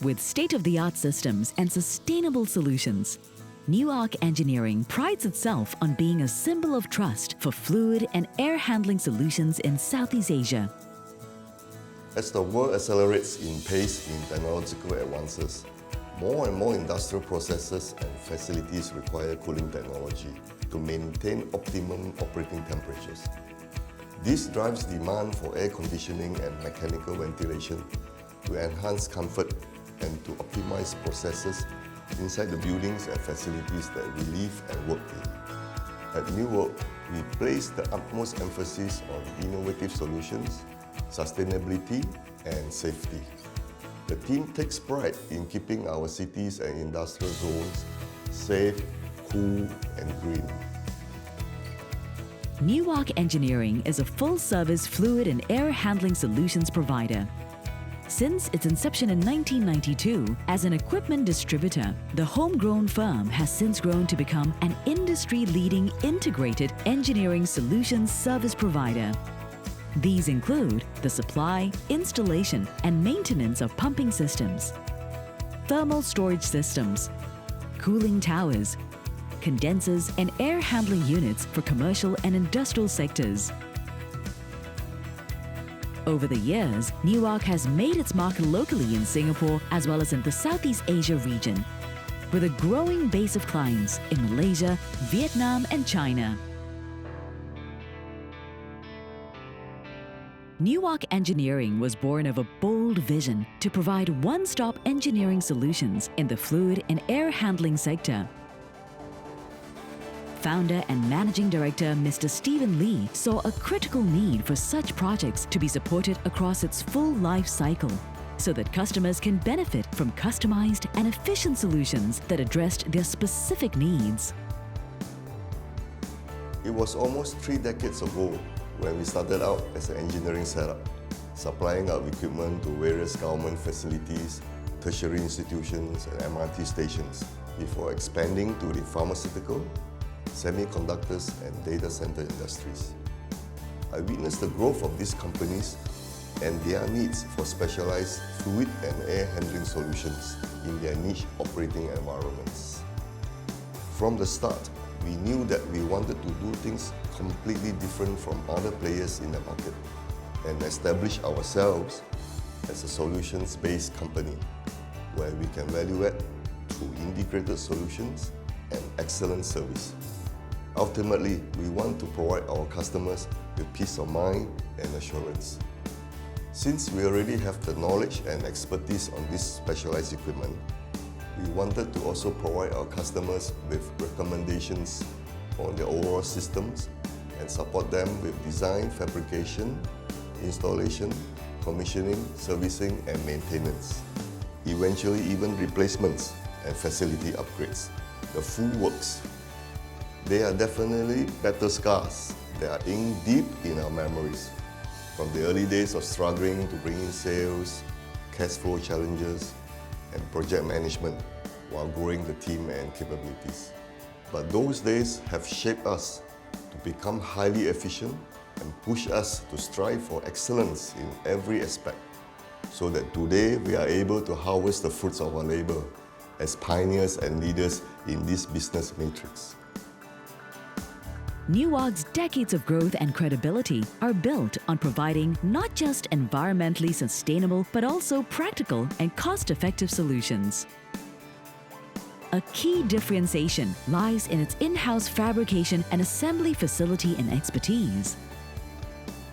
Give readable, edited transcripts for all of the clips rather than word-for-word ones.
With state-of-the-art systems and sustainable solutions, Newark Engineering prides itself on being a symbol of trust for fluid and air handling solutions in Southeast Asia. As the world accelerates in pace in technological advances, more and more industrial processes and facilities require cooling technology to maintain optimum operating temperatures. This drives demand for air conditioning and mechanical ventilation to enhance comfort and to optimize processes inside the buildings and facilities that we live and work in. At Newark, we place the utmost emphasis on innovative solutions, sustainability, and safety. The team takes pride in keeping our cities and industrial zones safe, cool, and green. Newark Engineering is a full-service fluid and air handling solutions provider. Since its inception in 1992 as an equipment distributor, the homegrown firm has since grown to become an industry-leading integrated engineering solutions service provider. These include the supply, installation, and maintenance of pumping systems, thermal storage systems, cooling towers, condensers, and air handling units for commercial and industrial sectors. Over the years, Newark has made its mark locally in Singapore as well as in the Southeast Asia region, with a growing base of clients in Malaysia, Vietnam, and China. Newark Engineering was born of a bold vision to provide one-stop engineering solutions in the fluid and air handling sector. Founder and Managing Director Mr. Stephen Lee saw a critical need for such projects to be supported across its full life cycle, so that customers can benefit from customized and efficient solutions that addressed their specific needs. It was almost 3 decades ago when we started out as an engineering setup, supplying our equipment to various government facilities, tertiary institutions, and MRT stations, before expanding to the pharmaceutical, semiconductors, and data center industries. I witnessed the growth of these companies and their needs for specialized fluid and air handling solutions in their niche operating environments. From the start, we knew that we wanted to do things completely different from other players in the market and establish ourselves as a solutions-based company where we can value add through integrated solutions and excellent service. Ultimately, we want to provide our customers with peace of mind and assurance. Since we already have the knowledge and expertise on this specialized equipment, we wanted to also provide our customers with recommendations on their overall systems and support them with design, fabrication, installation, commissioning, servicing, and maintenance. Eventually even replacements and facility upgrades. The full works. They are definitely battle scars that are inked deep in our memories, from the early days of struggling to bring in sales, cash flow challenges, and project management while growing the team and capabilities. But those days have shaped us to become highly efficient and push us to strive for excellence in every aspect, so that today we are able to harvest the fruits of our labor as pioneers and leaders in this business matrix. Newark's decades of growth and credibility are built on providing not just environmentally sustainable, but also practical and cost-effective solutions. A key differentiation lies in its in-house fabrication and assembly facility and expertise.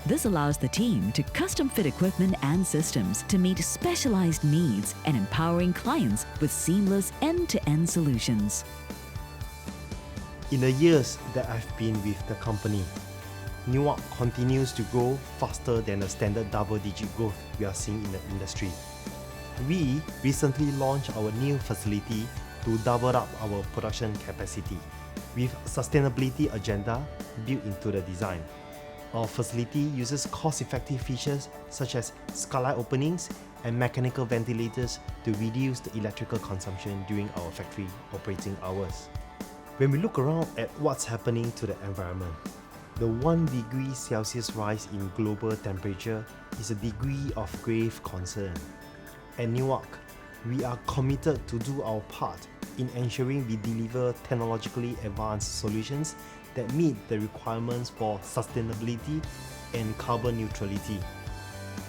This allows the team to custom-fit equipment and systems to meet specialized needs and empowering clients with seamless end-to-end solutions. In the years that I've been with the company, Newark continues to grow faster than the standard double-digit growth we are seeing in the industry. We recently launched our new facility to double up our production capacity, with sustainability agenda built into the design. Our facility uses cost-effective features such as skylight openings and mechanical ventilators to reduce the electrical consumption during our factory operating hours. When we look around at what's happening to the environment, the 1 degree Celsius rise in global temperature is a degree of grave concern. At Newark, we are committed to do our part in ensuring we deliver technologically advanced solutions that meet the requirements for sustainability and carbon neutrality.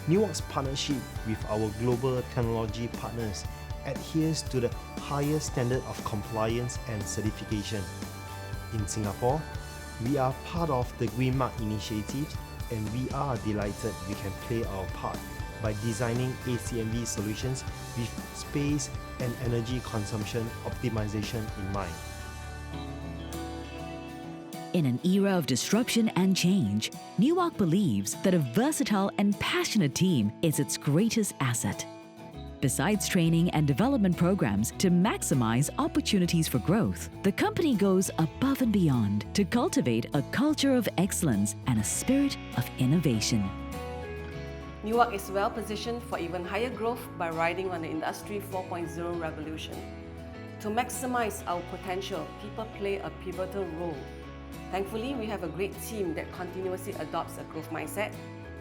Newark's partnership with our global technology partners adheres to the highest standard of compliance and certification. In Singapore, we are part of the Green Mark initiative, and we are delighted we can play our part by designing ACMV solutions with space and energy consumption optimization in mind. In an era of disruption and change, Newark believes that a versatile and passionate team is its greatest asset. Besides training and development programs to maximize opportunities for growth, the company goes above and beyond to cultivate a culture of excellence and a spirit of innovation. Newark is well positioned for even higher growth by riding on the Industry 4.0 revolution. To maximize our potential, people play a pivotal role. Thankfully, we have a great team that continuously adopts a growth mindset,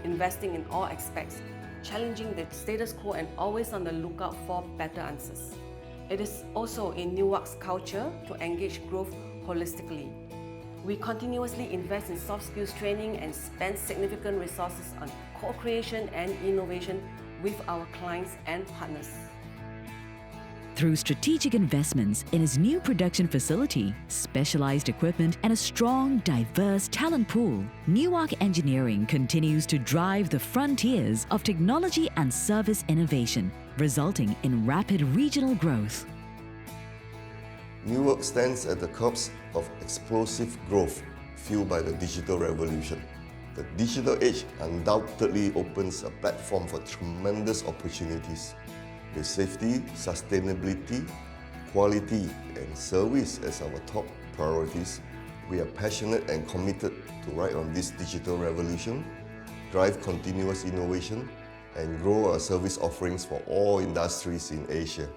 investing in all aspects, challenging the status quo and always on the lookout for better answers. It is also in Newark's culture to engage growth holistically. We continuously invest in soft skills training and spend significant resources on co-creation and innovation with our clients and partners. Through strategic investments in its new production facility, specialized equipment, and a strong, diverse talent pool, Newark Engineering continues to drive the frontiers of technology and service innovation, resulting in rapid regional growth. Newark stands at the cusp of explosive growth fueled by the digital revolution. The digital age undoubtedly opens a platform for tremendous opportunities. With safety, sustainability, quality, and service as our top priorities, we are passionate and committed to ride on this digital revolution, drive continuous innovation, and grow our service offerings for all industries in Asia.